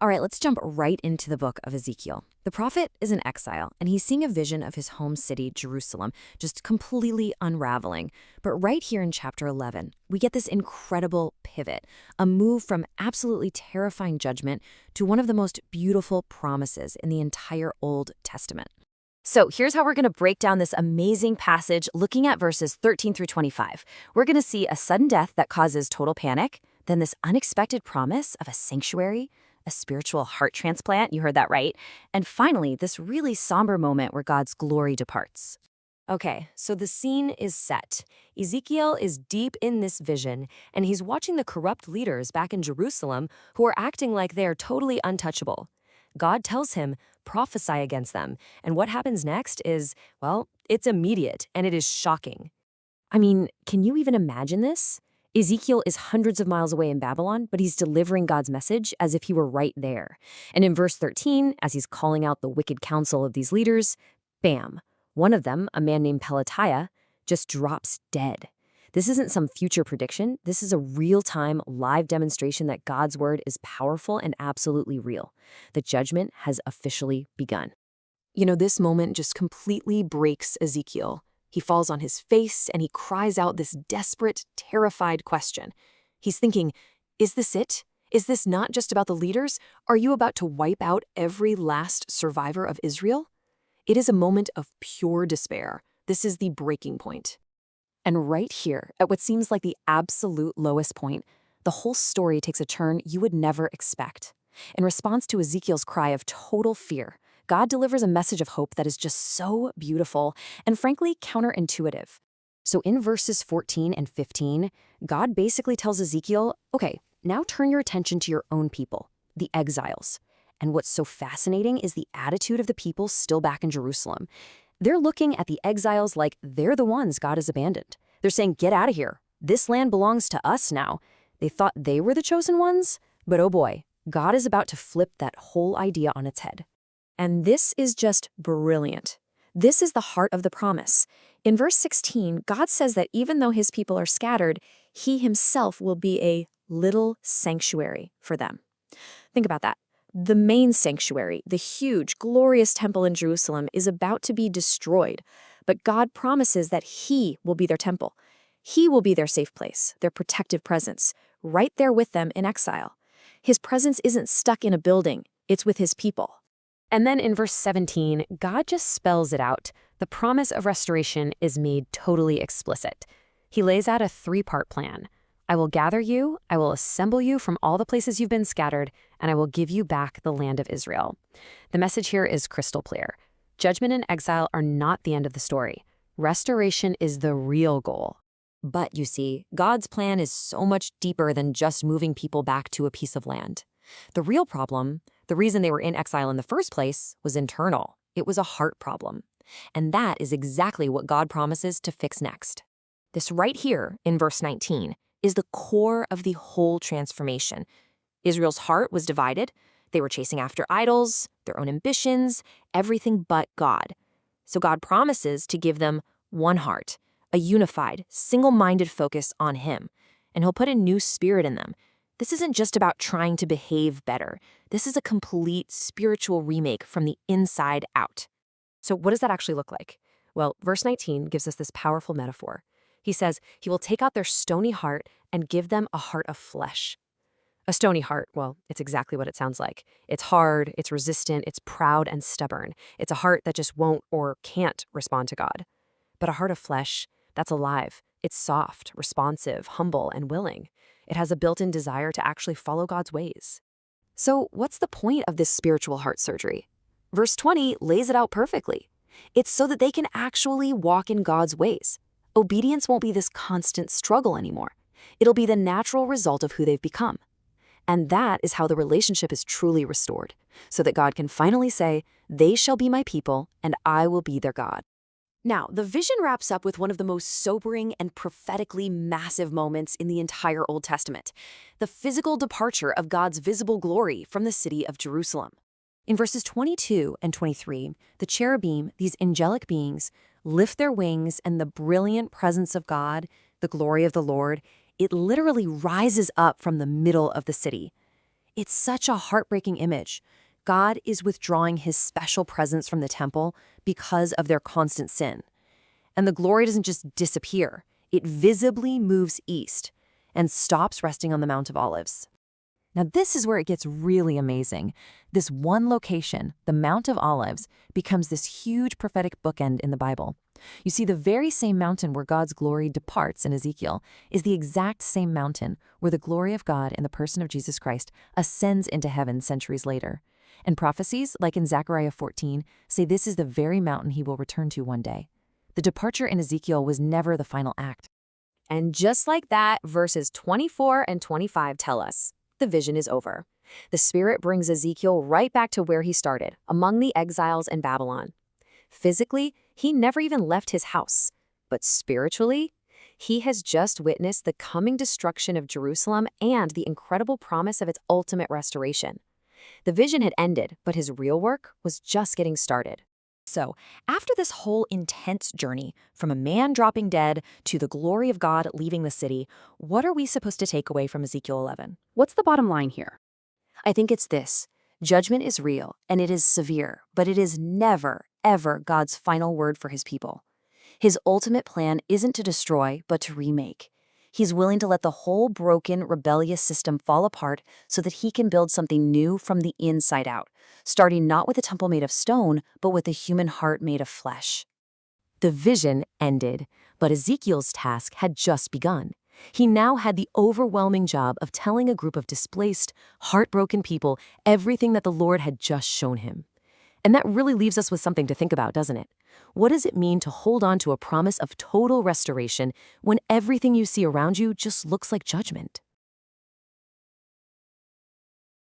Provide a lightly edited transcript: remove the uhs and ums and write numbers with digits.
All right, let's jump right into the book of Ezekiel. The prophet is in exile, and he's seeing a vision of his home city, Jerusalem, just completely unraveling. But right here in chapter 11, we get this incredible pivot, a move from absolutely terrifying judgment to one of the most beautiful promises in the entire Old Testament. So here's how we're going to break down this amazing passage looking at verses 13 through 25. We're going to see a sudden death that causes total panic, then this unexpected promise of a sanctuary, a spiritual heart transplant, you heard that right, and finally, this really somber moment where God's glory departs. Okay, so the scene is set. Ezekiel is deep in this vision, and he's watching the corrupt leaders back in Jerusalem who are acting like they're totally untouchable. God tells him, prophesy against them, and what happens next is, well, it's immediate, and it is shocking. I mean, can you even imagine this? Ezekiel is hundreds of miles away in Babylon, but he's delivering God's message as if he were right there. And in verse 13, as he's calling out the wicked counsel of these leaders, bam, one of them, a man named Pelatiah, just drops dead. This isn't some future prediction. This is a real-time, live demonstration that God's word is powerful and absolutely real. The judgment has officially begun. You know, this moment just completely breaks Ezekiel. He falls on his face and he cries out this desperate, terrified question. He's thinking, is this it? Is this not just about the leaders? Are you about to wipe out every last survivor of Israel? It is a moment of pure despair. This is the breaking point. And right here, at what seems like the absolute lowest point, the whole story takes a turn you would never expect. In response to Ezekiel's cry of total fear, God delivers a message of hope that is just so beautiful and frankly counterintuitive. So in verses 14 and 15, God basically tells Ezekiel, okay, now turn your attention to your own people, the exiles. And what's so fascinating is the attitude of the people still back in Jerusalem. They're looking at the exiles like they're the ones God has abandoned. They're saying, get out of here. This land belongs to us now. They thought they were the chosen ones, but oh boy, God is about to flip that whole idea on its head. And this is just brilliant. This is the heart of the promise. In verse 16, God says that even though his people are scattered, he himself will be a little sanctuary for them. Think about that. The main sanctuary, the huge, glorious temple in Jerusalem, is about to be destroyed. But God promises that he will be their temple. He will be their safe place, their protective presence, right there with them in exile. His presence isn't stuck in a building. It's with his people. And then in verse 17, God just spells it out. The promise of restoration is made totally explicit. He lays out a three-part plan. I will gather you, I will assemble you from all the places you've been scattered, and I will give you back the land of Israel. The message here is crystal clear. Judgment and exile are not the end of the story. Restoration is the real goal. But you see, God's plan is so much deeper than just moving people back to a piece of land. The real problem, the reason they were in exile in the first place, was internal. It was a heart problem. And that is exactly what God promises to fix next. This right here, in verse 19, is the core of the whole transformation. Israel's heart was divided. They were chasing after idols, their own ambitions, everything but God. So God promises to give them one heart, a unified, single-minded focus on him. And he'll put a new spirit in them. This isn't just about trying to behave better. This is a complete spiritual remake from the inside out. So what does that actually look like? Well, verse 19 gives us this powerful metaphor. He says, he will take out their stony heart and give them a heart of flesh. A stony heart, well, it's exactly what it sounds like. It's hard, it's resistant, it's proud and stubborn. It's a heart that just won't or can't respond to God. But a heart of flesh, that's alive. It's soft, responsive, humble, and willing. It has a built-in desire to actually follow God's ways. So what's the point of this spiritual heart surgery? Verse 20 lays it out perfectly. It's so that they can actually walk in God's ways. Obedience won't be this constant struggle anymore. It'll be the natural result of who they've become. And that is how the relationship is truly restored, so that God can finally say, they shall be my people, and I will be their God. Now, the vision wraps up with one of the most sobering and prophetically massive moments in the entire Old Testament, the physical departure of God's visible glory from the city of Jerusalem. In verses 22 and 23, the cherubim, these angelic beings, lift their wings, and the brilliant presence of God, the glory of the Lord, it literally rises up from the middle of the city. It's such a heartbreaking image. God is withdrawing his special presence from the temple because of their constant sin. And the glory doesn't just disappear. It visibly moves east and stops resting on the Mount of Olives. Now, this is where it gets really amazing. This one location, the Mount of Olives, becomes this huge prophetic bookend in the Bible. You see, the very same mountain where God's glory departs in Ezekiel is the exact same mountain where the glory of God in the person of Jesus Christ ascends into heaven centuries later. And prophecies, like in Zechariah 14, say this is the very mountain he will return to one day. The departure in Ezekiel was never the final act. And just like that, verses 24 and 25 tell us, the vision is over. The Spirit brings Ezekiel right back to where he started, among the exiles in Babylon. Physically, he never even left his house. But spiritually, he has just witnessed the coming destruction of Jerusalem and the incredible promise of its ultimate restoration. The vision had ended, but his real work was just getting started. So, after this whole intense journey, from a man dropping dead to the glory of God leaving the city, what are we supposed to take away from Ezekiel 11? What's the bottom line here? I think it's this. Judgment is real, and it is severe, but it is never, ever God's final word for his people. His ultimate plan isn't to destroy, but to remake. He's willing to let the whole broken, rebellious system fall apart so that he can build something new from the inside out, starting not with a temple made of stone, but with a human heart made of flesh. The vision ended, but Ezekiel's task had just begun. He now had the overwhelming job of telling a group of displaced, heartbroken people everything that the Lord had just shown him. And that really leaves us with something to think about, doesn't it? What does it mean to hold on to a promise of total restoration when everything you see around you just looks like judgment?